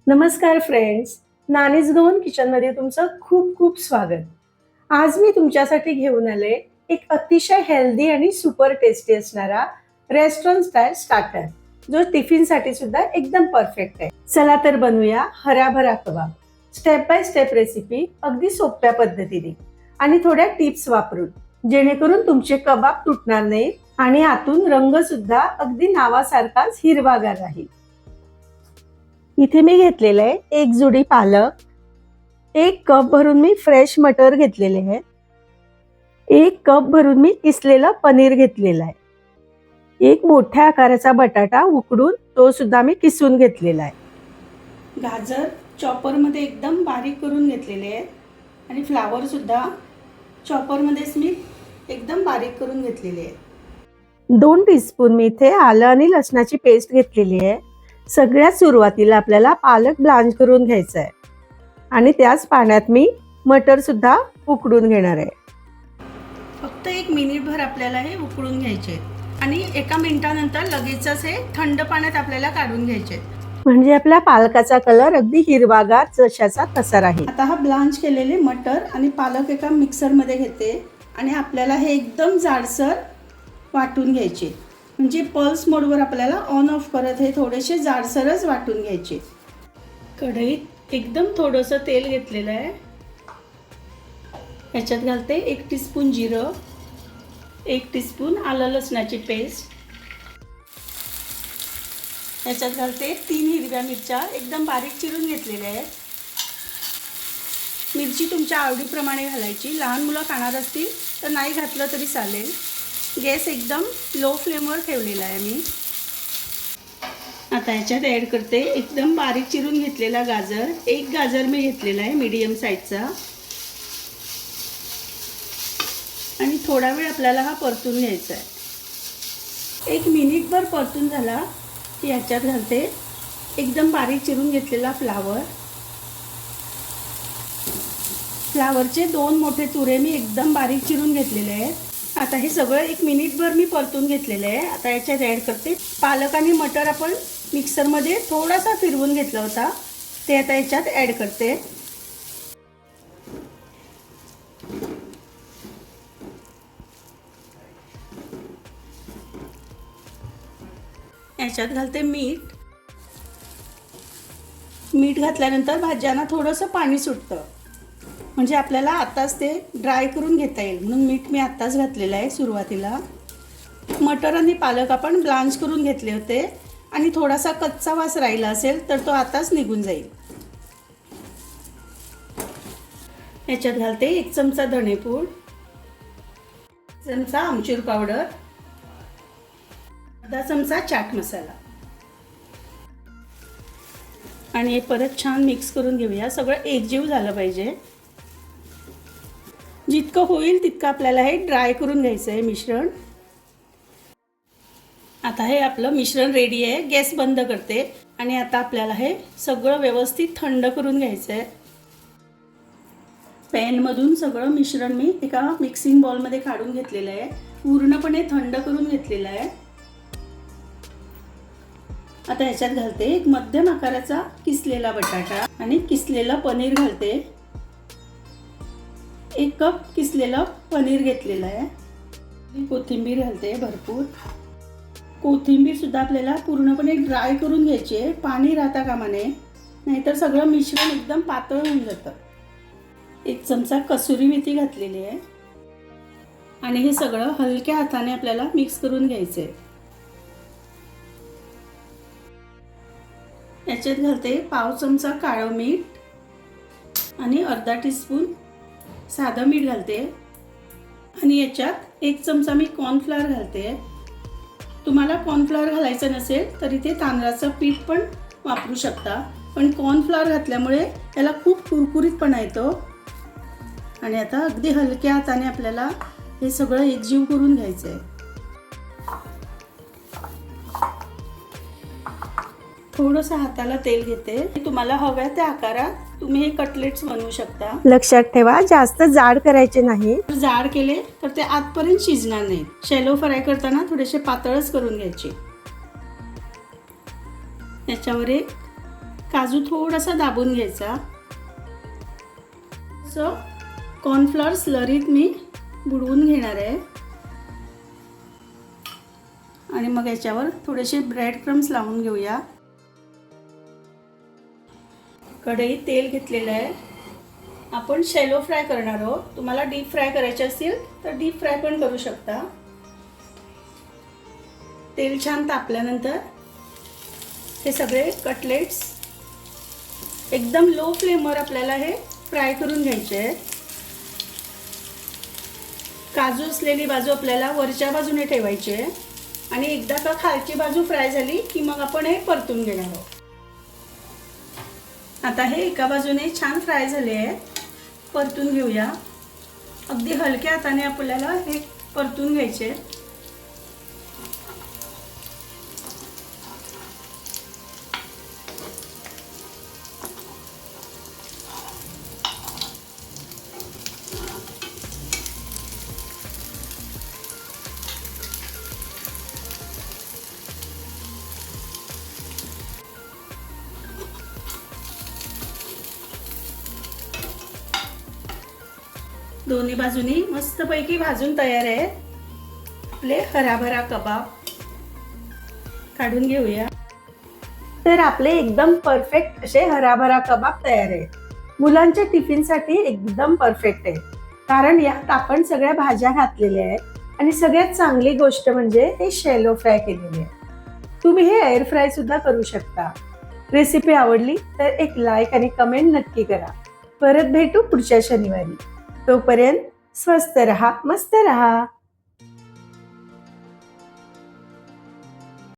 नमस्कार friends, nannies गवन किचनमध्ये तुमचं खूप खूप स्वागत. आज मी तुमच्यासाठी घेऊन आले एक अतिशय हेल्दी आणि सुपर टेस्टी असणारा रेस्टॉरंट स्टाईल स्टार्टर, जो टिफिनसाठी सुद्धा एकदम परफेक्ट आहे. चला तर बनवूया हराभरा कबाब. स्टेप बाय स्टेप रेसिपी, अगदी सोप्या पद्धतीने आणि थोड्या टिप्स वापरून, जेणेकरून तुमचे कबाब तुटणार नाहीत आणि आतून रंग सुद्धा अगदी नावासारखाच हिरवागार राहील. इथे मी घेतलेलं आहे एक जुडी पालक, 1 कप भरून मी फ्रेश मटर घेतलेले आहे, 1 कप भरून मी किसलेलं पनीर घेतलेलं आहे, एक मोठ्या आकाराचा बटाटा उकडून तो सुद्धा मी किसून घेतलेला आहे, गाजर चॉपरमध्ये एकदम बारीक करून घेतलेले आहेत आणि फ्लावर सुद्धा चॉपरमध्येच मी एकदम बारीक करून घेतलेले आहे. 2 टीस्पून मी इथे आलं आणि लसणाची पेस्ट घेतलेली आहे. सगळ्यात सुरुवातीला आपल्याला पालक ब्लांच करून घ्यायचा आहे आणि त्याच पाण्यात मी मटर सुद्धा उकडून घेणार आहे. फक्त 1 मिनिटभर आपल्याला हे उकडून घ्यायचे आणि 1 मिनिटानंतर लगेचच हे थंड पाण्यात आपल्याला काढून घ्यायचे, म्हणजे आपल्या पालकाचा कलर अगदी हिरवागार जशाचा तसा राहील. आता हा ब्लांच केलेले मटर आणि पालक एका मिक्सरमध्ये घेते आणि आपल्याला हे एकदम जाडसर वाटून घ्यायचे, म्हणजे पल्स मोडवर आपल्याला ऑन ऑफ करत हे थोडेसे जाडसरच वाटून घ्यायचे. कढईत एकदम थोडंसं तेल घेतलेलं आहे, याच्यात घालते 1 टीस्पून जिरं, 1 टीस्पून आलं लसणाची पेस्ट, याच्यात घालते 3 हिरव्या मिरच्या एकदम बारीक चिरून घेतलेल्या आहेत. मिरची तुमच्या आवडीप्रमाणे घालायची, लहान मुलं खाणार असतील तर नाही घातलं तरी चालेल. गॅस एकदम लो फ्लेमवर ठेवलेला आहे मी. आता याच्यात ॲड करते एकदम बारीक चिरून घेतलेला गाजर, 1 गाजर मी घेतलेला आहे मीडियम साईजचा, आणि थोडा वेळ आपल्याला हा परतून घ्यायचा आहे. 1 मिनिटभर परतून झाला की याच्यात घालते एकदम बारीक चिरून घेतलेला फ्लावरचे 2 मोठे तुरे मी एकदम बारीक चिरून घेतलेले आहेत. आता हे सगळं 1 मिनिटभर मी परतून घेतलेलं आहे. आता याच्यात ॲड करते पालक आणि मटर आपण मिक्सरमध्ये थोडासा फिरवून घेतला होता, ते आता याच्यात ॲड करते. याच्यात घालते मीठ घातल्यानंतर भाज्यांना थोडंसं पाणी सुटतं, म्हणजे आपल्याला आताच ते ड्राय करून घेता येईल, म्हणून मीठ मी आत्ताच घातलेलं आहे सुरुवातीला. मटर आणि पालक आपण ब्लांच करून घेतले होते आणि थोडासा कच्चा वास राहिला असेल तर तो आताच निघून जाईल. याच्यात घालते 1 चमचा धणेपूड, 1 चमचा आमचूर पावडर, अर्धा चमचा चाट मसाला, आणि हे परत छान मिक्स करून घेऊया. सगळं एकजीव झालं पाहिजे. जितकं होईल तितकं आपल्याला हे ड्राय करून घ्यायचं आहे मिश्रण. आता हे आपलं मिश्रण रेडी आहे. गॅस बंद करते आणि आता आपल्याला हे सगळं व्यवस्थित थंड करून घ्यायचं आहे. पॅनमधून सगळं मिश्रण मी एका मिक्सिंग बॉलमध्ये काढून घेतलेलं आहे, पूर्णपणे थंड करून घेतलेलं आहे. आता ह्याच्यात घालते 1 मध्यम आकाराचा किसलेला बटाटा आणि किसलेलं पनीर घालते. 1 कप किसलेलं पनीर घेतलेलं आहे. कोथिंबीर घालते भरपूर. कोथिंबीर सुद्धा आपल्याला पूर्णपणे ड्राय करून घ्यायची आहे, पाणी राहता कामा नये, नाहीतर सगळं मिश्रण एकदम पातळ होऊन जातं. 1 चमचा कसुरी मेथी घातलेली आहे आणि हे सगळं हलक्या हाताने आपल्याला मिक्स करून घ्यायचं आहे. याच्यात घालते पाव चमचा काळं मीठ आणि अर्धा टीस्पून साधं मीठ घालते, आणि याच्यात 1 चमचा मी कॉर्नफ्लॉवर घालते. तुम्हाला कॉर्नफ्लॉवर घालायचं नसेल तर इथे तांदळाचं पीठ पण वापरू शकता, पण कॉर्नफ्लॉवर घातल्यामुळे याला खूप कुरकुरीतपणा येतो. आणि आता अगदी हलक्या हाताने आपल्याला हे सगळं एकजीव करून घ्यायचं आहे. थोडंसं हाताला तेल घेते. तुम्हाला हव्या त्या आकारात तुम्ही हे कटलेट्स बनवू शकता. लक्षात ठेवा, जास्त जाड करायचे नाही, जाड केले तर ते आतपर्यंत शिजणार नाहीत. शॅलो फ्राय करताना थोडेसे पातळच करून घ्यायचे. याच्यावर एक काजू थोडासा दाबून घ्यायचा. असं कॉर्नफ्लॉवर स्लरीत मी बुडवून घेणार आहे आणि मग याच्यावर थोडेसे ब्रेड क्रम्स लावून घेऊया. कढईत तेल घेतलेलं आहे. आपण शॅलो फ्राय करणार आहोत. तुम्हाला डीप फ्राय करायचे असतील तर डीप फ्राय पण करू शकता. तेल छान तापल्यानंतर हे सगळे कटलेट्स एकदम लो फ्लेमवर आपल्याला हे फ्राय करून घ्यायचे आहेत. काजू असलेली बाजू आपल्याला वरच्या बाजूने ठेवायची आहे आणि एकदा का खालची बाजू फ्राय झाली की मग आपण हे परतून घेणार आहोत. आता हे एका बाजूने छान फ्राय झाले आहे. परतून घेऊया. अगदी हलक्या हाताने आपल्याला हे परतून घ्यायचे. दोन्ही बाजूनी मस्तपैकी भाजून तयार आहे. आपले हराभरा कबाब काढून घेऊया. तर आपले एकदम परफेक्ट असे हराभरा कबाब तयार आहे. मुलांच्या टिफिनसाठी एकदम परफेक्ट आहे, कारण यात आपण सगळ्या भाज्या घातलेल्या आहेत आणि सगळ्यात चांगली गोष्ट म्हणजे हे शॅलो फ्राय केलेले आहे. तुम्ही हे एअर फ्राय सुद्धा करू शकता. रेसिपी आवडली तर एक लाईक आणि कमेंट नक्की करा. परत भेटू पुढच्या शनिवारी. तोपर्यंत स्वस्त रहा, मस्त रहा.